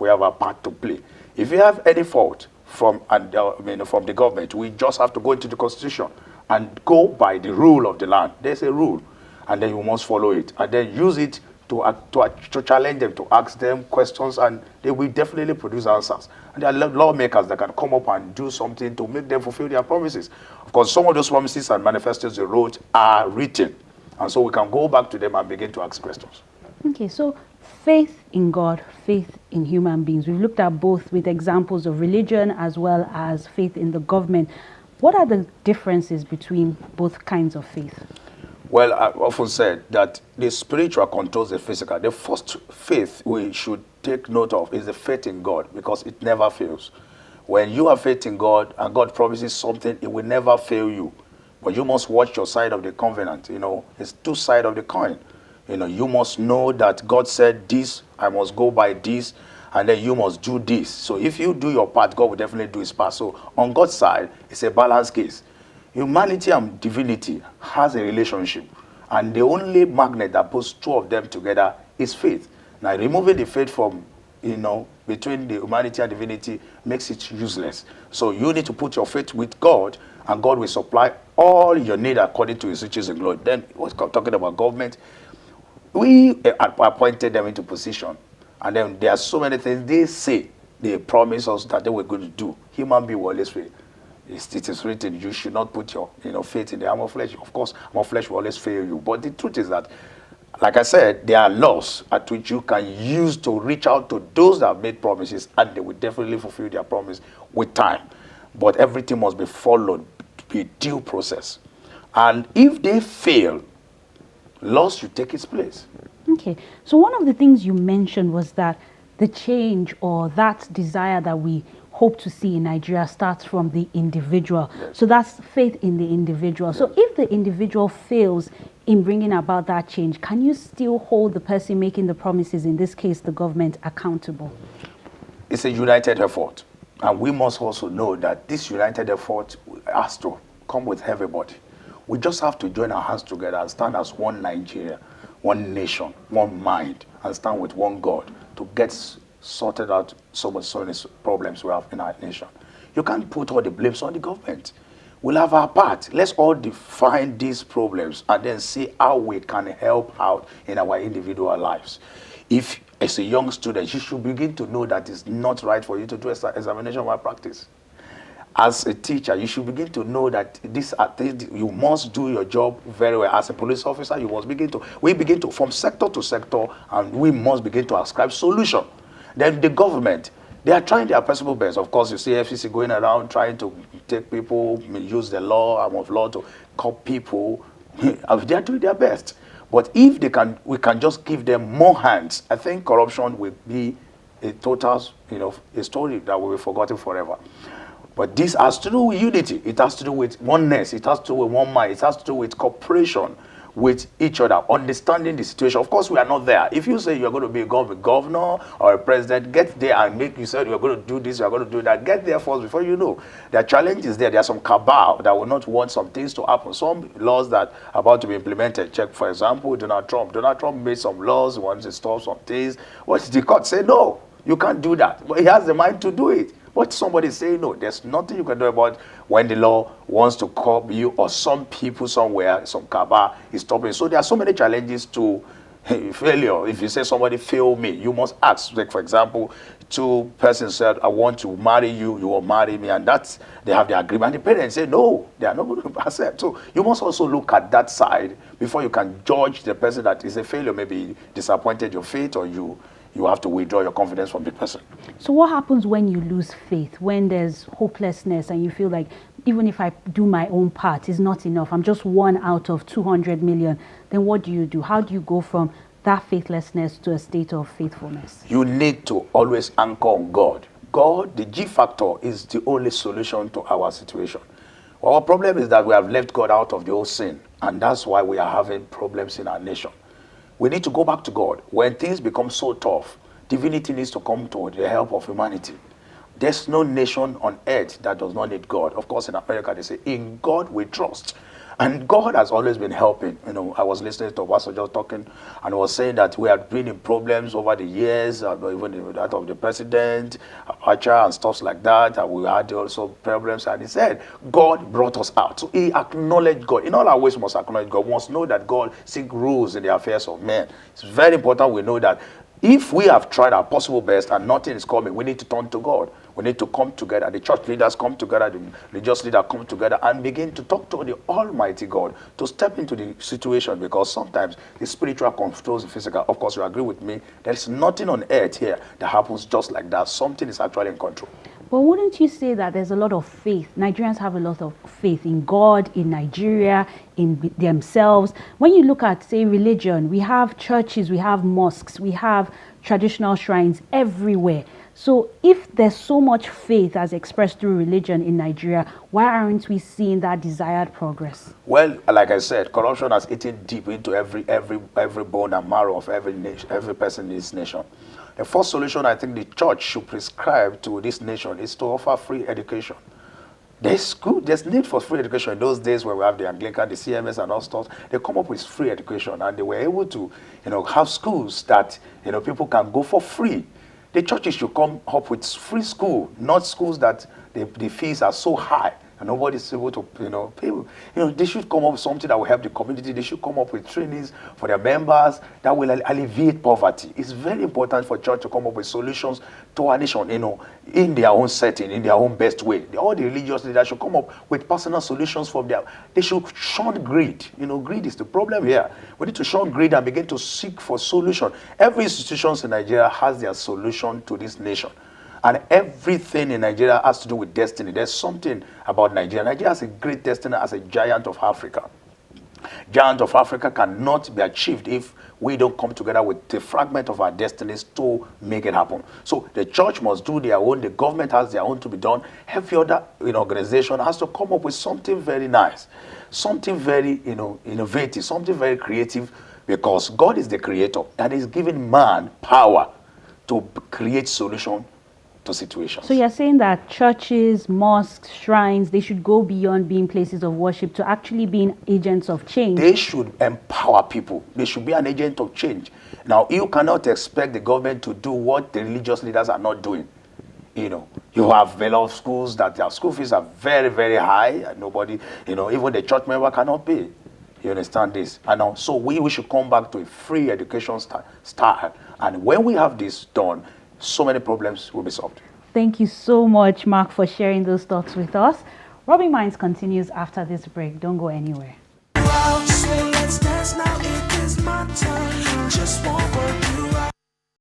we have a part to play. If you have any fault from from the government, we just have to go into the constitution and go by the rule of the land. There's a rule, and then you must follow it, and then use it to challenge them, to ask them questions, and they will definitely produce answers. And there are lawmakers that can come up and do something to make them fulfill their promises. Of course, some of those promises and manifestos they wrote are written, and so we can go back to them and begin to ask questions. Okay, so faith in God, faith in human beings. We've looked at both with examples of religion as well as faith in the government. What are the differences between both kinds of faith? Well, I've often said that the spiritual controls the physical. The first faith we should take note of is the faith in God, because it never fails. When you have faith in God and God promises something, it will never fail you. But you must watch your side of the covenant. It's two sides of the coin. You must know that God said this, I must go by this, and then you must do this. So if you do your part, God will definitely do his part. So on God's side, it's a balanced case. Humanity and divinity has a relationship, and the only magnet that puts two of them together is faith. Now, removing the faith from, between the humanity and divinity makes it useless. So you need to put your faith with God, and God will supply all your need according to his riches and glory. Then, we're talking about government. We appointed them into position, and then there are so many things they say, they promise us that they were going to do. Human being will always fail. It is written, you should not put your faith in the arm of flesh. Of course, arm of flesh will always fail you. But the truth is that, like I said, there are laws at which you can use to reach out to those that have made promises, and they will definitely fulfill their promise with time. But everything must be followed, be due process. And if they fail, laws should take its place. Okay. So one of the things you mentioned was that the change or that desire that we hope to see in Nigeria starts from the individual. Yes. So that's faith in the individual. Yes. So if the individual fails in bringing about that change, can you still hold the person making the promises, in this case the government, accountable? It's a united effort. And we must also know that this united effort has to come with everybody. We just have to join our hands together and stand as one Nigeria, one nation, one mind, and stand with one God to get sorted out some of the problems we have in our nation. You can't put all the blames on the government. We'll have our part. Let's all define these problems and then see how we can help out in our individual lives. If, as a young student, you should begin to know that it's not right for you to do examination malpractice. As a teacher, you should begin to know that these are things you must do your job very well. As a police officer, we begin to, from sector to sector, and we must begin to ascribe solution. Then the government, they are trying their possible best. Of course, you see FCC going around trying to take people, use the law, arm of law to cop people. They are doing their best. But if we can just give them more hands, I think corruption will be a total, a story that will be forgotten forever. But this has to do with unity. It has to do with oneness. It has to do with one mind. It has to do with cooperation with each other, understanding the situation. Of course, we are not there. If you say you're going to be a governor or a president, get there and you said you're going to do this, you're going to do that. Get there first before you know. There are challenges there. There are some cabal that will not want some things to happen. Some laws that are about to be implemented. Check, for example, Donald Trump. Donald Trump made some laws, he wants to stop some things. What did the court say? No, you can't do that. But he has the mind to do it. But somebody say no, there's nothing you can do about when the law wants to curb you, or some people somewhere, some cabal is stopping. So there are so many challenges to failure. If you say somebody failed me, you must ask. Like, for example, two persons said, I want to marry you, you will marry me, and they have the agreement. The parents say no, they are not going to accept. So you must also look at that side before you can judge the person that is a failure, maybe disappointed your faith, or you have to withdraw your confidence from the person. So what happens when you lose faith, when there's hopelessness and you feel like even if I do my own part, it's not enough, I'm just one out of 200 million, then what do? How do you go from that faithlessness to a state of faithfulness? You need to always anchor on God. God, the G factor, is the only solution to our situation. Our problem is that we have left God out of the whole sin, and that's why we are having problems in our nation. We need to go back to God. When things become so tough, divinity needs to come to the help of humanity. There's no nation on earth that does not need God. Of course, in America, they say, in God we trust. And God has always been helping. I was listening to Pastor just talking, and was saying that we have been in problems over the years, even that of the president, Abacha, and stuff like that. And we had also problems. And he said, God brought us out. So he acknowledged God. In all our ways, we must acknowledge God. We must know that God seeks rules in the affairs of men. It's very important we know that if we have tried our possible best and nothing is coming, we need to turn to God. We need to come together. The church leaders come together, the religious leaders come together and begin to talk to the Almighty God to step into the situation, because sometimes the spiritual controls the physical. Of course, you agree with me. There's nothing on earth here that happens just like that. Something is actually in control. But wouldn't you say that there's a lot of faith? Nigerians have a lot of faith in God, in Nigeria, in themselves. When you look at, say, religion, we have churches, we have mosques, we have traditional shrines everywhere. So if there's so much faith as expressed through religion in Nigeria, why aren't we seeing that desired progress? Well, like I said, corruption has eaten deep into every bone and marrow of every nation, every person in this nation. The first solution I think the church should prescribe to this nation is to offer free education. There's need for free education. In those days when we have the Anglican, the CMS and all stuff, they come up with free education, and they were able to, have schools that, people can go for free. The churches should come up with free school, not schools that the fees are so high and nobody's able to, pay. They should come up with something that will help the community. They should come up with trainings for their members that will alleviate poverty. It's very important for church to come up with solutions to our nation, in their own setting, in their own best way. All the religious leaders should come up with personal solutions for them. They should shun greed. Greed is the problem here. We need to shun greed and begin to seek for solution. Every institution in Nigeria has their solution to this nation. And everything in Nigeria has to do with destiny. There's something about Nigeria. Nigeria has a great destiny as a giant of Africa. Giant of Africa cannot be achieved if we don't come together with the fragment of our destinies to make it happen. So the church must do their own. The government has their own to be done. Every other organization has to come up with something very nice, something very innovative, something very creative, because God is the creator and is giving man power to create solutions to situations. So you're saying that churches, mosques, shrines, they should go beyond being places of worship to actually being agents of change. They should empower people. They should be an agent of change. Now, you cannot expect the government to do what the religious leaders are not doing. You have a lot of schools that their school fees are very, very high, and nobody, even the church member cannot pay. You understand this? And now, so we should come back to a free education style. And when we have this done, so many problems will be solved. Thank you so much, Mark, for sharing those thoughts with us. Rubbing Minds continues after this break. Don't go anywhere. So let's dance now, it is my turn. Just one word.